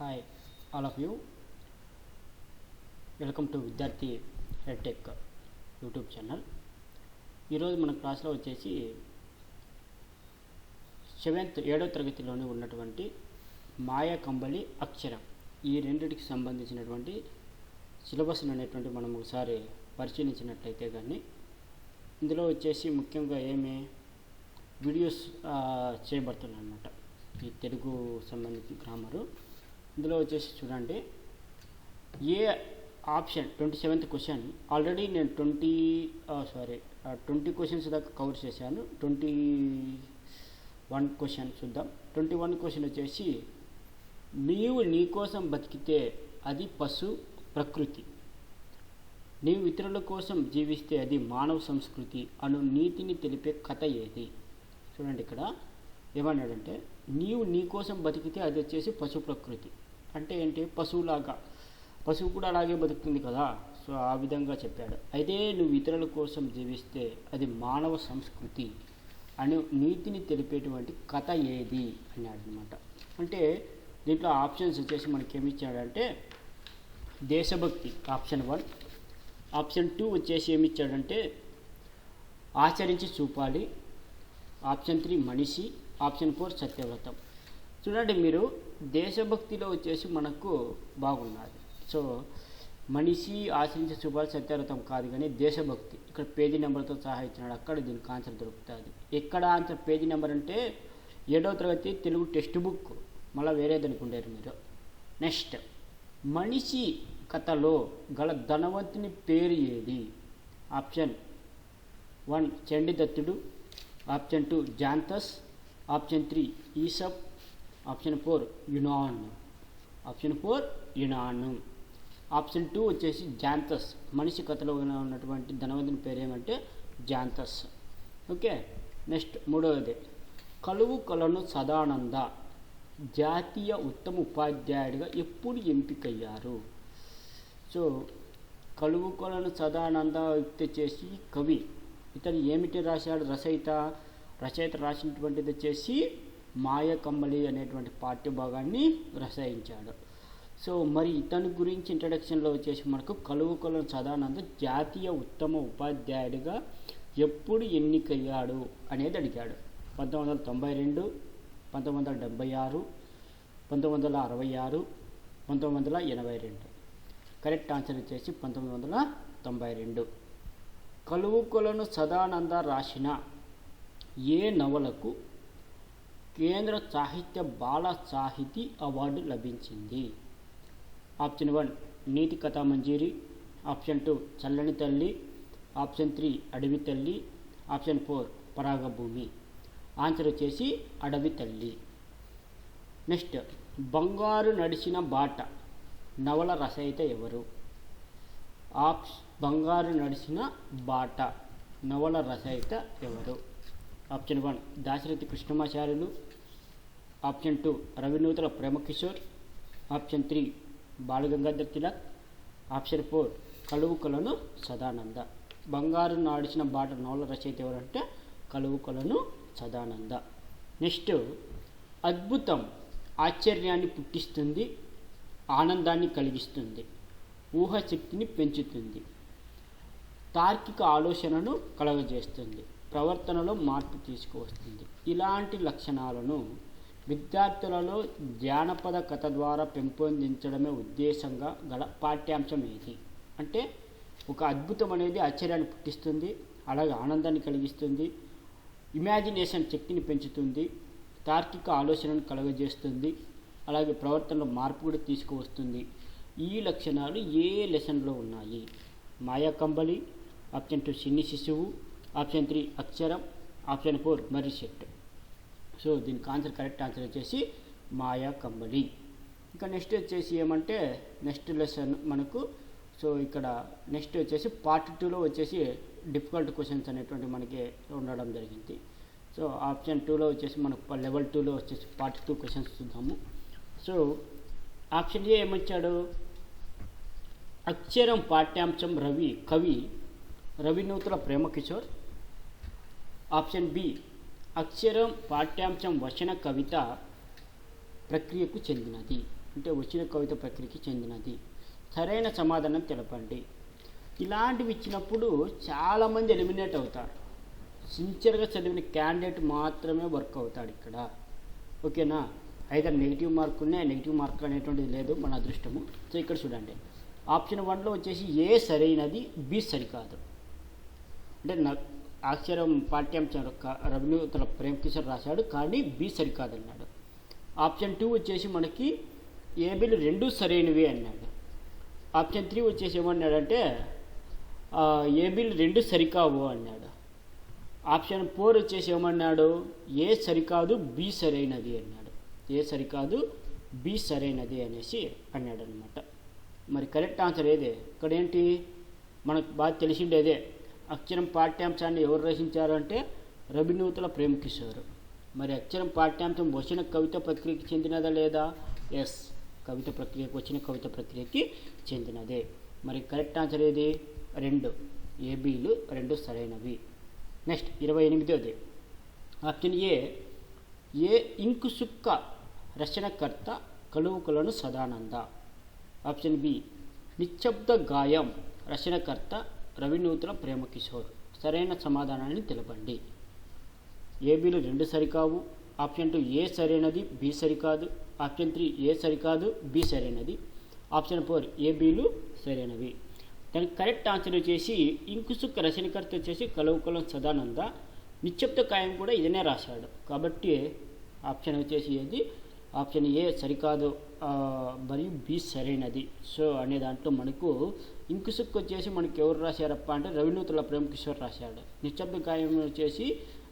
Hi all of you, welcome to విద్యార్థి హెడ్టెక్ YouTube channel. ఈరోజు మన క్లాస్లో వచ్చేసి 7వ తరగతిలోనే ఉన్నటువంటి మాయా కంబళి అక్షరం ఈ రెండింటికి సంబంధించినటువంటి సిలబస్ అనేటువంటి మనం ఒకసారి పరిశీలించినట్లయితే కానీ ఇందులో వచ్చేసి ముఖ్యంగా ఏమి వీడియోస్ చేయబడుతున్నాయి అన్నమాట. ఈ తెలుగు సంబంధించిన గ్రామరు ఇందులో వచ్చేసి చూడండి, ఏ ఆప్షన్ 27th క్వశ్చన్ ఆల్రెడీ నేను 20 క్వశ్చన్స్ దాకా కవర్ చేశాను. 21 క్వశ్చన్ చూద్దాం. 21 క్వశ్చన్ వచ్చేసి, నీవు నీకోసం బతికితే అది పశు ప్రకృతి, నీవు ఇతరుల కోసం జీవిస్తే అది మానవ సంస్కృతి అను నీతిని తెలిపే కథ ఏది? చూడండి, ఇక్కడ ఏమన్నాడంటే నీవు నీకోసం బతికితే అది వచ్చేసి పశు ప్రకృతి అంటే ఏంటి? పశువు కూడా అలాగే బతుకుతుంది కదా, సో ఆ విధంగా చెప్పాడు. అయితే నువ్వు ఇతరుల కోసం జీవిస్తే అది మానవ సంస్కృతి అని నీతిని తెలిపేటువంటి కథ ఏది అన్నాడు అనమాట. అంటే దీంట్లో ఆప్షన్స్ వచ్చేసి మనకి ఏమి ఇచ్చాడంటే దేశభక్తి ఆప్షన్ 1, ఆప్షన్ 2 వచ్చేసి ఏమి ఇచ్చాడంటే ఆచరించి చూపాలి, ఆప్షన్ 3 మనిషి, ఆప్షన్ 4 సత్యవ్రతం. చూడండి, మీరు దేశభక్తిలో వచ్చేసి మనకు బాగున్నది. సో మనిషి, ఆచరించి చూపాలి, సత్యవ్రతం కాదు కానీ దేశభక్తి ఇక్కడ పేజీ నెంబర్తో సహా ఇచ్చినాడు. అక్కడ దీనికి ఆన్సర్ దొరుకుతుంది. ఎక్కడ ఆన్సర్ పేజీ నెంబర్ అంటే 7వ తరగతి తెలుగు టెక్స్ట్ బుక్, మళ్ళీ వేరేది అనుకుంటారు మీరు. నెక్స్ట్, మనిషి కథలో గల ధనవంతుని పేరు ఏది? ఆప్షన్ 1 చండీదత్తుడు, option 2 Xanthus, option 3 Aesop, option 4 యునాన్. ఆప్షన్ 2 వచ్చేసి జాంతస్. మనిషి కథలో ఉన్నటువంటి ధనవంతుని పేరు ఏమంటే జాంతస్. ఓకే. నెక్స్ట్, మూడవది, కలువు కొలను సదానంద జాతీయ ఉత్తమ ఉపాధ్యాయుడిగా ఎప్పుడు ఎంపికయ్యారు? సో కలువు కొలను సదానంద వచ్చేసి కవి. ఇతను ఏమిటి రాశాడు? రచయిత రాసినటువంటిది వచ్చేసి మాయా కంబళి అనేటువంటి పాఠ్య భాగాన్ని రచయించాడు. సో మరి ఇతని గురించి ఇంట్రడక్షన్లో వచ్చేసి మనకు కలువు కొలను సదానంద జాతీయ ఉత్తమ ఉపాధ్యాయుడిగా ఎప్పుడు ఎన్నికయ్యాడు అనేది అడిగాడు. 1992, 1976, 1966, 1982. కరెక్ట్ ఆన్సర్ వచ్చేసి 1992. కలువు కొలను సదానంద రాసిన ఏ నవలకు కేంద్ర సాహిత్య బాల సాహితీ అవార్డు లభించింది? ఆప్షన్ 1 నీతి కథా మంజరి, ఆప్షన్ 2 చల్లని తల్లి, ఆప్షన్ 3 అడవి తల్లి, ఆప్షన్ 4 పరాగభూమి. ఆన్సర్ వచ్చేసి అడవి తల్లి. నెక్స్ట్, బంగారు నడిచిన బాట నవల రచయిత ఎవరు? బంగారు నడిచిన బాట నవల రచయిత ఎవరు? Option 1 Dasarathi Krishnamacharyulu, option 2 Ravinuthala Premkishore, option 3 Balagangadhar Tilak, option 4 Kaluvu Kolanu Sadananda. బంగారు నాడిచిన బాట నవల రచయిత ఎవరంటే కలువు కొలను సదానంద. నెక్స్ట్, అద్భుతం ఆశ్చర్యాన్ని పుట్టిస్తుంది, ఆనందాన్ని కలిగిస్తుంది, ఊహాశక్తిని పెంచుతుంది, తార్కిక ఆలోచనను కలగజేస్తుంది, ప్రవర్తనలో మార్పు తీసుకువస్తుంది. ఇలాంటి లక్షణాలను విద్యార్థులలో జానపద కథ ద్వారా పెంపొందించడమే ఉద్దేశంగా గల పాఠ్యాంశం ఏది? అంటే ఒక అద్భుతం అనేది ఆశ్చర్యాన్ని పుట్టిస్తుంది, అలాగే ఆనందాన్ని కలిగిస్తుంది, ఇమాజినేషన్ శక్తిని పెంచుతుంది, తార్కిక ఆలోచనను కలగజేస్తుంది, అలాగే ప్రవర్తనలో మార్పు కూడా తీసుకువస్తుంది. ఈ లక్షణాలు ఏ లెసన్లో ఉన్నాయి? మాయా కంబళి, ఆప్షన్ 2 చిన్ని శిశువు, ఆప్షన్ 3 అక్షరం, ఆప్షన్ 4 మర్రి చెట్టు. సో దీనికి కరెక్ట్ ఆన్సర్ వచ్చేసి మాయా కంబళి. ఇంకా నెక్స్ట్ వచ్చేసి ఏమంటే నెక్స్ట్ లెసన్ మనకు, సో ఇక్కడ నెక్స్ట్ వచ్చేసి పార్ట్ 2లో వచ్చేసి డిఫికల్ట్ క్వశ్చన్స్ అనేటువంటి మనకి ఉండడం జరిగింది. సో ఆప్షన్ 2లో వచ్చేసి మనకు లెవెల్ 2లో వచ్చేసి పార్ట్ 2 క్వశ్చన్స్ చూద్దాము. సో ఆప్షన్ ఏ ఏమొచ్చాడు? అక్షరం పాఠ్యాంశం కవి రవినూతల ప్రేమకిషోర్. ఆప్షన్ బి అక్షరం పాఠ్యాంశం వచన కవిత ప్రక్రియకు చెందినది. అంటే వచ్చిన కవిత ప్రక్రియకి చెందినది. సరైన సమాధానం తెలపండి. ఇలాంటివి ఇచ్చినప్పుడు చాలామంది ఎలిమినేట్ అవుతారు. సిన్సియర్గా చదివిన క్యాండిడేట్ మాత్రమే వర్క్ అవుతాడు ఇక్కడ. ఓకేనా? అయితే నెగిటివ్ మార్క్ ఉన్నాయి, నెగిటివ్ మార్క్ అనేటువంటిది లేదు, మన అదృష్టము. సో ఇక్కడ చూడండి, ఆప్షన్ 1లో వచ్చేసి ఏ సరైనది, బి సరికాదు. అంటే అక్షరం పాఠ్యాంశం రవినూతల ప్రేమకిషోర్ రాశాడు, కానీ బి సరికాదు అన్నాడు. ఆప్షన్ 2 వచ్చేసి మనకి ఏబీలు 2 సరైనవి అన్నాడు. ఆప్షన్ 3 వచ్చేసి ఏమన్నాడంటే ఏబీలు 2 సరికావు అన్నాడు. ఆప్షన్ 4 వచ్చేసి ఏమన్నాడు, ఏ సరికాదు బి సరైనది అన్నాడు. ఏ సరికాదు బి సరైనది అనేసి అన్నాడు అనమాట. మరి కరెక్ట్ ఆన్సర్ ఏదే? ఇక్కడ ఏంటి మనకు బాగా తెలిసిండేదే, అక్షరం పాఠ్యాంశాన్ని ఎవరు రచించారు అంటే రవినూతల ప్రేమకిషోర్. మరి అక్షరం పాఠ్యాంశం వచ్చిన కవిత ప్రక్రియకి చెందినదా లేదా? ఎస్, కవిత ప్రక్రియకు వచ్చిన కవిత ప్రక్రియకి చెందినదే. మరి కరెక్ట్ ఆన్సర్ ఏది? 2, ఏబీలు 2 సరైనవి. నెక్స్ట్ 28ది ఆప్షన్ ఏ ఇంకు సుక్క రచనకర్త కలువుకులను సదానంద. ఆప్షన్ బి నిశ్శబ్ద గాయం రచనకర్త రవినూతల ప్రేమకిషోర్. సరైన సమాధానాన్ని తెలపండి. ఏబీలు 2 సరికావు. ఆప్షన్ 2 ఏ సరైనది, బి సరికాదు. ఆప్షన్ 3 ఏ సరికాదు, బి సరైనది. ఆప్షన్ 4 ఏబీలు సరైనవి. దానికి కరెక్ట్ ఆన్సర్ వచ్చేసి ఇంకుసుక్క రచనకర్త వచ్చేసి కలువుకులం సదానంద. నిశ్శబ్ద గాయం కూడా ఇదనే రాశాడు. కాబట్టి ఆప్షన్ వచ్చేసి ఏది? ఆప్షన్ ఏ సరికాదు మరియు బి సరైనది. సో అనే దాంట్లో మనకు ఇంకుసుక్ వచ్చేసి మనకి ఎవరు రాశారప్ప అంటే రవినూతల ప్రేమకిషోర్ రాశాడు. నిశ్శబ్ద గాయం వచ్చేసి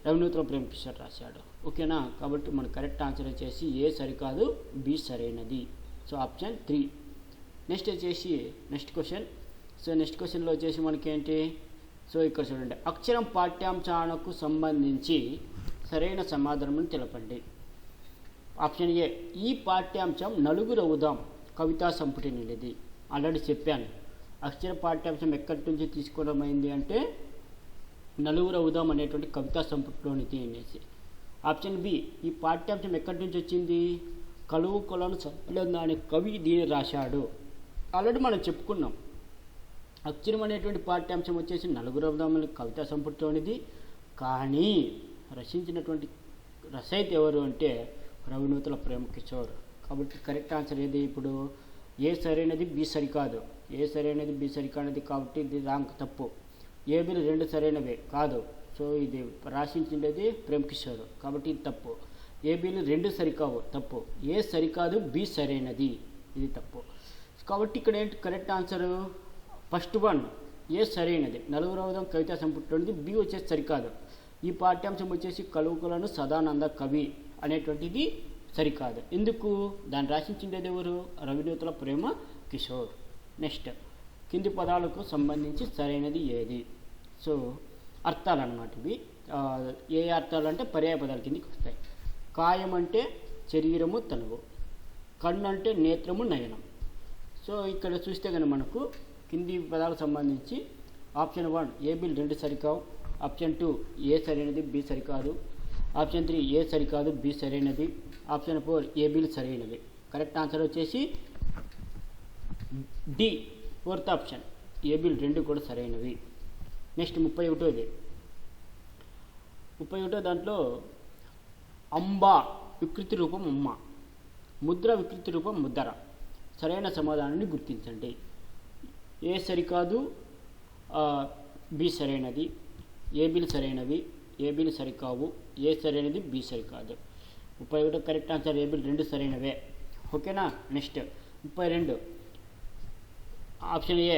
రవినూతల ప్రేమకిషోర్ రాశాడు. ఓకేనా? కాబట్టి మన కరెక్ట్ ఆన్సర్ వచ్చేసి ఏ సరికాదు, బి సరైనది. So option 3. నెక్స్ట్ వచ్చేసి నెక్స్ట్ క్వశ్చన్. సో నెక్స్ట్ క్వశ్చన్లో వచ్చేసి మనకి ఏంటి? సో ఇక్కడ చూడండి, అక్షరం పాఠ్యాంశాలకు సంబంధించి సరైన సమాధానం తెలపండి. ఆప్షన్ ఏ ఈ పాఠ్యాంశం నలుగురవుదాం కవితా సంపుటి నిలిది. ఆల్రెడీ చెప్పాను, అక్షర పాఠ్యాంశం ఎక్కడి నుంచి తీసుకోవడమైంది అంటే నలుగురవుదాం అనేటువంటి కవితా సంపుటిలోనిది అనేసి. ఆప్షన్ బి ఈ పాఠ్యాంశం ఎక్కడి నుంచి వచ్చింది? కలువుకులను సదానంద అనే కవి దీన్ని రాశాడు. ఆల్రెడీ మనం చెప్పుకున్నాం, అక్షరం అనేటువంటి పాఠ్యాంశం వచ్చేసి నలుగురవుదాం అనే కవితా సంపుటిలోనిది. కానీ రచించినటువంటి రచయిత ఎవరు అంటే రవినూతల ప్రేమకిషోర్. కాబట్టి కరెక్ట్ ఆన్సర్ ఏది? ఇప్పుడు ఏ సరైనది, బి సరికాదు. ఏ సరైనది, బి సరికానది, కాబట్టి ఇది రాంగ్, తప్పు. ఏబీలు 2 సరైనవే కాదు. సో ఇది రాసించిండేది ప్రేమకిషోర్, కాబట్టి ఇది తప్పు. ఏబీలు 2 సరికావు, తప్పు. ఏ సరికాదు, బి సరైనది, ఇది తప్పు. కాబట్టి ఇక్కడ ఏంటి కరెక్ట్ ఆన్సరు? ఫస్ట్ 1 ఏ సరైనది, నలుగురవదం కవితా సంపుటిలోనిది. బి వచ్చేసి సరికాదు. ఈ పాఠ్యాంశం వచ్చేసి కలువుకులను సదానంద కవి అనేటువంటిది సరికాదు. ఎందుకు? దాన్ని రాసించిండేది ఎవరు? రవినూతల ప్రేమకిషోర్. నెక్స్ట్ కింది పదాలకు సంబంధించి సరైనది ఏది? సో అర్థాలు అన్నమాట ఇవి. ఏ అర్థాలు అంటే పర్యాయ పదాల కిందకి వస్తాయి. కాయం అంటే శరీరము, తనువు. కన్ను అంటే నేత్రము, నయనం. సో ఇక్కడ చూస్తే కనుక మనకు కింది పదాలకు సంబంధించి ఆప్షన్ 1 ఏబీలు 2 సరికావు. ఆప్షన్ 2 ఏ సరైనది, బి సరికాదు. ఆప్షన్ 3 ఏ సరికాదు, బి సరైనది. ఆప్షన్ 4 ఏబీలు సరైనవి. కరెక్ట్ ఆన్సర్ వచ్చేసి డి, 4th ఆప్షన్, ఏబీలు 2 కూడా సరైనవి. నెక్స్ట్ 31ది. 31వ దాంట్లో అంబా వికృతి రూపం అమ్మ, ముద్ర వికృతి రూపం ముద్ర. సరైన సమాధానాన్ని గుర్తించండి. ఏ సరికాదు, బి సరైనది. ఏబీలు సరైనవి, ఏబీలు సరికావు. ఏ సరైనది, బి సరికాదు. 31 కరెక్ట్ ఆన్సర్ ఏబీలు 2 సరైనవే. ఓకేనా? నెక్స్ట్ 32 ఆప్షన్ ఏ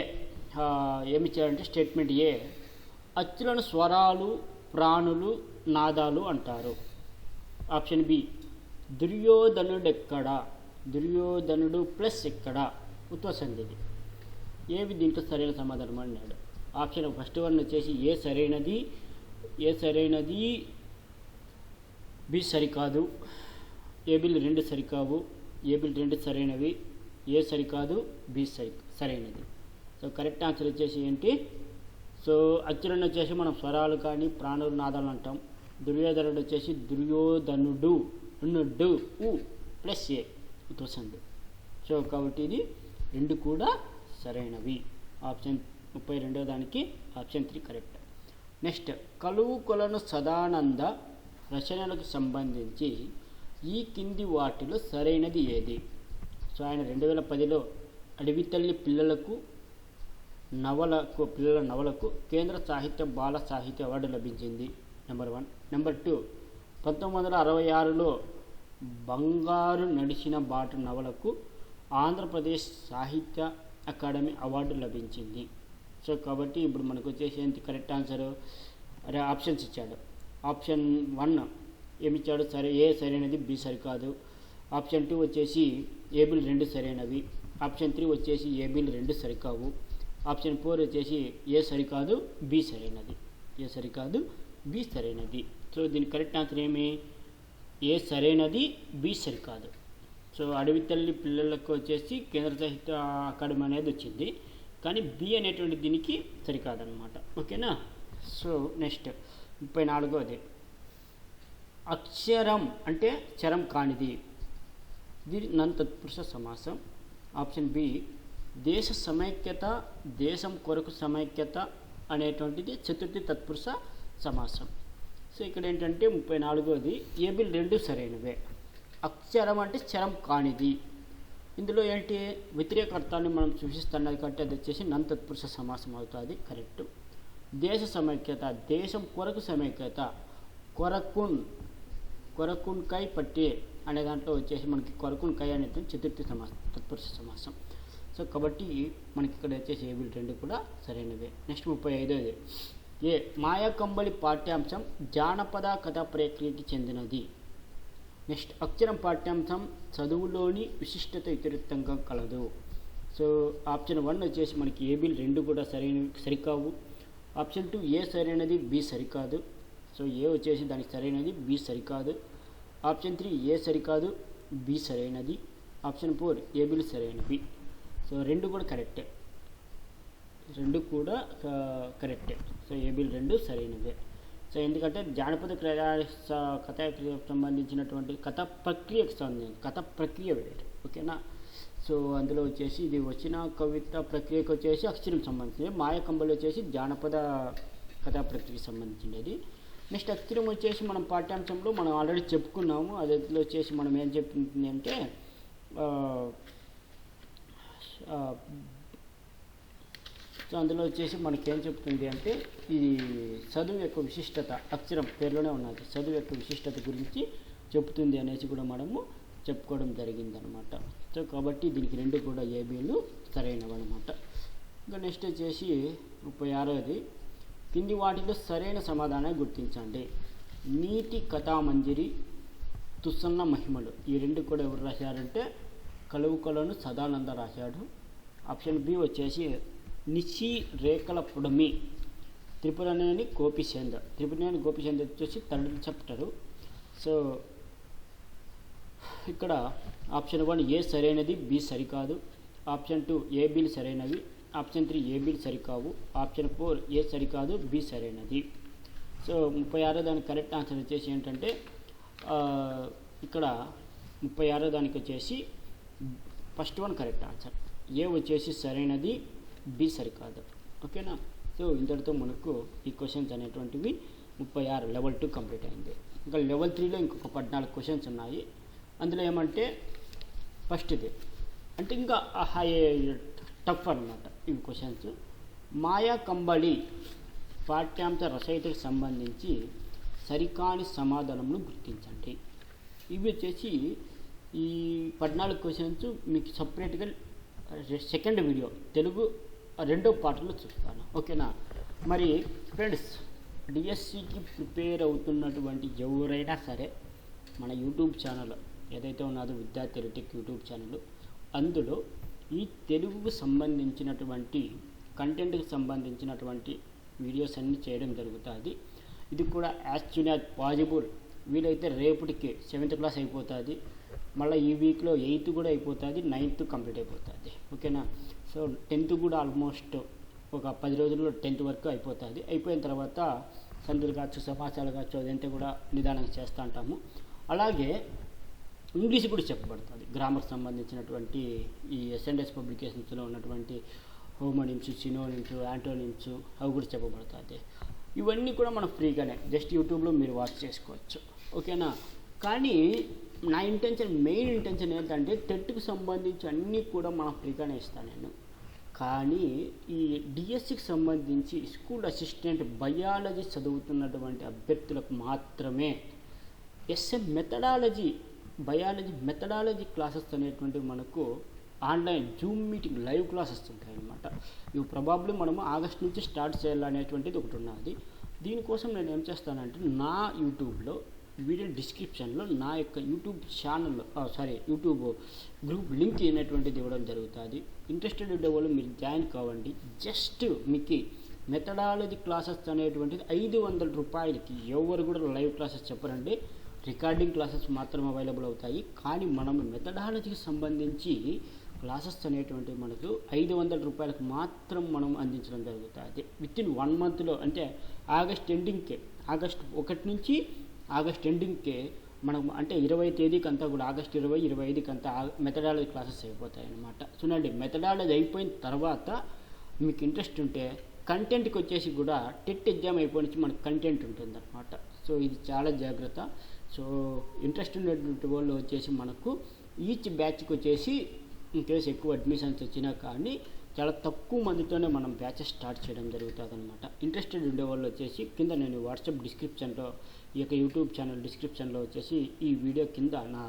ఏమి ఇచ్చారంటే స్టేట్మెంట్ ఏ అచ్చులను స్వరాలు, ప్రాణులు, నాదాలు అంటారు. ఆప్షన్ బి దుర్యోధనుడు ఎక్కడ, దుర్యోధనుడు ప్లస్ ఎక్కడ, ఉత్వసంధిది. ఏవి దీంట్లో సరైన సమాధానం అన్నాడు. ఆప్షన్ ఫస్ట్ 1 వచ్చేసి ఏ సరైనది, ఏ సరైనది, బి సరికాదు. ఏబీలు 2 సరికావు, ఏబీలు 2 సరైనవి. ఏ సరికాదు, బి సరైనది. సో కరెక్ట్ ఆన్సర్ వచ్చేసి ఏంటి? సో అచ్చులను వచ్చేసి మనం స్వరాలు కానీ ప్రాణులు, నాదాలు అంటాం. దుర్యోధనుడు వచ్చేసి దుర్యోధనుడు, నుడు, ఉ ప్లస్ ఏ, ఉత్వసంధి. సో కాబట్టి ఇది రెండు కూడా సరైనవి. ఆప్షన్ 32వ దానికి option 3 correct. Next, కలువు Kolanu Sadananda రచనలకు సంబంధించి ఈ కింది వాటిలో సరైనది ఏది? సో ఆయన 2010లో అడవి తల్లి పిల్లల నవలకు కేంద్ర సాహిత్య బాల సాహిత్య అవార్డు లభించింది. నెంబర్ 1. నెంబర్ 2, 1966లో బంగారు నడిచిన బాట నవలకు ఆంధ్రప్రదేశ్ సాహిత్య అకాడమీ అవార్డు లభించింది. సో కాబట్టి ఇప్పుడు మనకు వచ్చేసి ఏంటి కరెక్ట్ ఆన్సర్? అరే ఆప్షన్స్ ఇచ్చాడు. ఆప్షన్ 1 ఏమిచ్చాడు? ఏ సరైనది, బి సరికాదు. ఆప్షన్ 2 వచ్చేసి ఏబిల్ 2 సరైనవి. ఆప్షన్ 3 వచ్చేసి ఏబిల్ 2 సరికావు. ఆప్షన్ 4 వచ్చేసి ఏ సరికాదు, బి సరైనది. ఏ సరికాదు, బి సరైనది. సో దీని కరెక్ట్ ఆన్సర్ ఏమి? ఏ సరైనది, బి సరికాదు. సో అడవి తల్లి పిల్లలకు వచ్చేసి కేంద్ర సాహిత్య అకాడమీ అనేది వచ్చింది, కానీ బి అనేటువంటి దీనికి సరికాదనమాట. ఓకేనా? సో నెక్స్ట్ 34వది, అక్షరం అంటే చరం కానిది. దీని తత్పురుష సమాసం. ఆప్షన్ బి, దేశ సమైక్యత, దేశం కొరకు సమైక్యత అనేటువంటిది చతుర్థి తత్పురుష సమాసం. సో ఇక్కడ ఏంటంటే 34వది ఏబిల్ 2 సరైనవే. అక్షరం అంటే చరం కానిది. ఇందులో ఏంటి వ్యతిరేకార్థాన్ని మనం సూచిస్తున్నది కాబట్టి అది వచ్చేసి తత్పురుష సమాసం అవుతుంది. కరెక్ట్. దేశ సమైక్యత, దేశం కొరకు సమైక్యత, కొరకున్ కై పట్టి అనే దాంట్లో వచ్చేసి మనకి కొరకున్ కై అనేది చతుర్థి సమాసం, తత్పురుష సమాసం. సో కాబట్టి మనకి ఇక్కడ వచ్చేసి ఏబిల్ 2 కూడా సరైనవే. నెక్స్ట్ 35వది, ఏ మాయాకంబళి పాఠ్యాంశం జానపద కథా ప్రక్రియకి చెందినది. నెక్స్ట్, అక్షరం పాఠ్యాంశం చదువులోని విశిష్టత ఇతరితంగా కలదు. సో ఆప్షన్ 1 వచ్చేసి మనకి ఏబిల్ 2 కూడా సరికావు. ఆప్షన్ 2 ఏ సరైనది, బి సరికాదు. సో ఏ వచ్చేసి దానికి సరైనది, బి సరికాదు. ఆప్షన్ 3 ఏ సరికాదు, బి సరైనది. ఆప్షన్ 4 ఏబిల్ సరైనవి. సో 2 కూడా కరెక్టే. 2 కూడా కరెక్టే. సో ఏబిల్ 2 సరైనవే. సో ఎందుకంటే జానపద కథకు సంబంధించినటువంటి కథ ప్రక్రియకు సంబంధించి కథ ప్రక్రియ వేరు. ఓకేనా? సో అందులో వచ్చేసి ఇది వచ్చిన కవిత ప్రక్రియకు వచ్చేసి అక్షరం సంబంధించింది. మాయకంబలి వచ్చేసి జానపద కథా ప్రక్రియకు సంబంధించినది. నెక్స్ట్ అక్షరం వచ్చేసి మనం పాఠ్యాంశంలో మనం ఆల్రెడీ చెప్పుకున్నాము. అదిలో వచ్చేసి మనం ఏం చెప్తుంది అంటే సో అందులో వచ్చేసి మనకేం చెప్తుంది అంటే ఇది చదువు యొక్క విశిష్టత, అక్షరం పేరులోనే ఉన్నది, చదువు యొక్క విశిష్టత గురించి చెప్తుంది అనేసి కూడా మనము చెప్పుకోవడం జరిగిందనమాట. సో కాబట్టి దీనికి 2 కూడా ఏబీలు సరైనవి అనమాట. ఇంకా నెక్స్ట్ వచ్చేసి 36వది, కింది వాటిలో సరైన సమాధానాన్ని గుర్తించండి. నీతి కథామంజరి, తుసన్న మహిమలు ఈ 2 కూడా ఎవరు రాశారంటే కలువు కొలను సదానంద రాశాడు. ఆప్షన్ బి వచ్చేసి నిశి రేఖల పుడమి, త్రిపురనేని గోపిచంద్ వచ్చేసి 3rd చాప్టరు. సో ఇక్కడ ఆప్షన్ 1 ఏ సరైనది, బి సరికాదు. ఆప్షన్ 2 ఏబిల్ సరైనవి. ఆప్షన్ 3 ఏబిల్ సరికావు. ఆప్షన్ 4 ఏ సరికాదు, బి సరైనది. సో 36 దానికి కరెక్ట్ ఆన్సర్ వచ్చేసి ఏంటంటే ఇక్కడ 36 దానికి వచ్చేసి ఫస్ట్ 1 కరెక్ట్ ఆన్సర్. ఏ వచ్చేసి సరైనది, బి సరికాదు. ఓకేనా? సో ఇంతటితో మనకు ఈ క్వశ్చన్స్ అనేటువంటివి 36 లెవెల్ 2 కంప్లీట్ అయింది. ఇంకా లెవెల్ 3లో ఇంకొక 14 క్వశ్చన్స్ ఉన్నాయి. అందులో ఏమంటే ఫస్ట్ది అంటే ఇంకా హై టఫ్ అనమాట ఇవి క్వశ్చన్స్. మాయాకంబళి పాఠ్యాంశ రచయితకు సంబంధించి సరికాని సమాధానంను గుర్తించండి. ఇవి వచ్చేసి ఈ 14 క్వశ్చన్స్ మీకు సపరేట్గా సెకండ్ వీడియో తెలుగు 2వ పార్ట్లో చూస్తాను. ఓకేనా? మరి ఫ్రెండ్స్, డిఎస్సికి ప్రిపేర్ అవుతున్నటువంటి ఎవరైనా సరే మన యూట్యూబ్ ఛానల్ ఏదైతే ఉన్నదో విద్యా థెరటిక్ యూట్యూబ్ ఛానల్, అందులో ఈ తెలుగుకు సంబంధించినటువంటి కంటెంట్కి సంబంధించినటువంటి వీడియోస్ అన్నీ చేయడం జరుగుతుంది. ఇది కూడా యాజ్ సూన్ యాజ్ పాసిబుల్ వీలైతే రేపటికి 7th క్లాస్ అయిపోతుంది, మళ్ళీ ఈ వీక్లో 8th కూడా అయిపోతుంది, 9th కంప్లీట్ అయిపోతుంది. ఓకేనా? సో 10th కూడా ఆల్మోస్ట్ ఒక 10 రోజుల్లో 10th వరకు అయిపోతుంది. అయిపోయిన తర్వాత సందులు కావచ్చు, సమాచారాలు కావచ్చు, అదంతా కూడా నిదానంగా చేస్తూ ఉంటాము. అలాగే ఇంగ్లీష్ కూడా చెప్పబడుతుంది. గ్రామర్ సంబంధించినటువంటి ఈ ఎస్ఎండ్ఎస్ పబ్లికేషన్స్లో ఉన్నటువంటి హోమోనిమ్స్, సినోనిమ్స్, యాంటోనిమ్స్ అవి కూడా చెప్పబడుతుంది. ఇవన్నీ కూడా మనం ఫ్రీగానే జస్ట్ యూట్యూబ్లో మీరు వాచ్ చేసుకోవచ్చు. ఓకేనా? కానీ నా మెయిన్ ఇంటెన్షన్ ఏంటంటే టెట్కి సంబంధించి అన్నీ కూడా మనం ఫ్రీగానే ఇస్తాను నేను. కానీ ఈ డిఎస్సికి సంబంధించి స్కూల్ అసిస్టెంట్ బయాలజీ చదువుతున్నటువంటి అభ్యర్థులకు మాత్రమే ఎస్ఎం బయాలజీ మెథడాలజీ క్లాసెస్ అనేటువంటివి మనకు online Zoom meeting live classes ఉంటాయి అన్నమాట. ఇవి ప్రాబబ్లీ మనము ఆగస్ట్ నుంచి స్టార్ట్ చేయాలనేటువంటిది ఒకటి ఉన్నది. దీనికోసం నేను ఏం చేస్తానంటే నా యూట్యూబ్లో వీడియో డిస్క్రిప్షన్లో నా యొక్క యూట్యూబ్ యూట్యూబ్ గ్రూప్ లింక్ అనేటువంటిది ఇవ్వడం జరుగుతుంది. ఇంట్రెస్టెడ్ ఉండేవాళ్ళు మీరు జాయిన్ కావండి. జస్ట్ మీకు మెథడాలజీ క్లాసెస్ అనేటువంటిది 500 రూపాయలకి ఎవరు కూడా లైవ్ క్లాసెస్ చెప్పరండి. రికార్డింగ్ క్లాసెస్ మాత్రం అవైలబుల్ అవుతాయి. కానీ మనం మెథడాలజీకి సంబంధించి క్లాసెస్ అనేటువంటివి మనకు 500 రూపాయలకు మాత్రం మనం అందించడం జరుగుతుంది. వితిన్ 1 మంత్లో, అంటే ఆగస్ట్ 1 నుంచి ఆగస్ట్ ఎండింగ్కే మనం, అంటే 20 తేదీకి అంతా కూడా ఆగస్ట్ 20-25కి అంతా మెథడాలజీ క్లాసెస్ అయిపోతాయి అన్నమాట. చూడండి, మెథడాలజీ అయిపోయిన తర్వాత మీకు ఇంట్రెస్ట్ ఉంటే కంటెంట్కి వచ్చేసి కూడా టెట్ ఎగ్జామ్ అయిపోయి నుంచి మనకు కంటెంట్ ఉంటుంది అన్నమాట. సో ఇది చాలా జాగ్రత్త. సో ఇంట్రెస్ట్ ఉన్నటువంటి వాళ్ళు వచ్చేసి మనకు ఈచ్ బ్యాచ్కి వచ్చేసి ఇన్కేస్ ఎక్కువ అడ్మిషన్స్ వచ్చినా కానీ చాలా తక్కువ మందితోనే మనం బ్యాచెస్ స్టార్ట్ చేయడం జరుగుతుంది అనమాట. ఇంట్రెస్టెడ్ ఉండేవాళ్ళు వచ్చేసి కింద నేను వాట్సాప్ డిస్క్రిప్షన్లో, ఈ యొక్క యూట్యూబ్ ఛానల్ డిస్క్రిప్షన్లో వచ్చేసి ఈ వీడియో కింద నా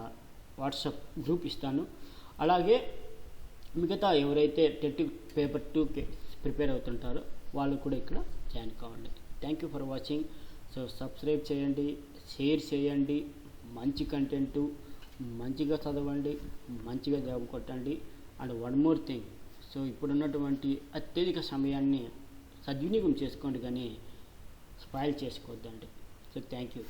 వాట్సాప్ గ్రూప్ ఇస్తాను. అలాగే మిగతా ఎవరైతే టెట్ పేపర్ 2కి ప్రిపేర్ అవుతుంటారో వాళ్ళు కూడా ఇక్కడ జాయిన్ కావండి. Thank you for watching. So subscribe చేయండి, షేర్ చేయండి, మంచి కంటెంటు మంచిగా చదవండి, మంచిగా జాబ్ కొట్టండి. And one more thing, so ఇప్పుడున్నటువంటి అత్యధిక సమయాన్ని సద్వినియోగం చేసుకోండి, కానీ స్పాయిల్ చేసుకోవద్దండి. So thank you.